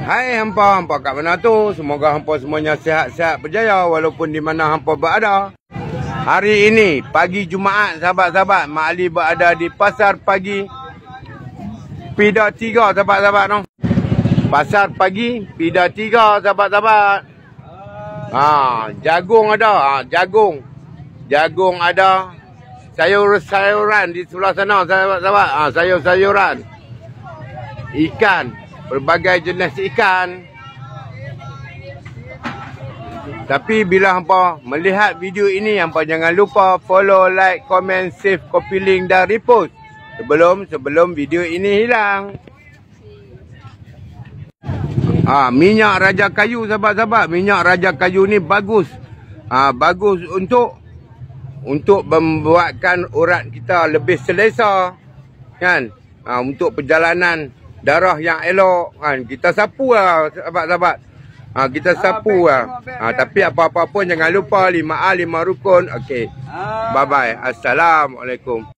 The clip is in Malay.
Hai hampa kat mana tu? Semoga hampa semuanya sihat-sihat berjaya walaupun di mana hampa berada. Hari ini pagi Jumaat sahabat-sahabat, Mak Ali berada di pasar pagi Pida 3 sahabat-sahabat tu. Pasar pagi Pida 3 sahabat-sahabat. Jagung ada, jagung. Jagung ada. Sayur-sayuran di sebelah sana sahabat-sahabat. Sayur-sayuran. Ikan, berbagai jenis ikan. Tapi bila hampa melihat video ini, hampa jangan lupa follow, like, komen, save, copy link dan repost sebelum video ini hilang. Minyak raja kayu sahabat-sahabat. Minyak raja kayu ni bagus. Bagus untuk membuatkan urat kita lebih selesa, kan? Untuk perjalanan darah yang elok, kan? Kita sapu lah sahabat-sahabat. Kita sapu lah. Tapi apa-apa pun jangan lupa 5A 5 rukun. Okey. Bye bye. Assalamualaikum.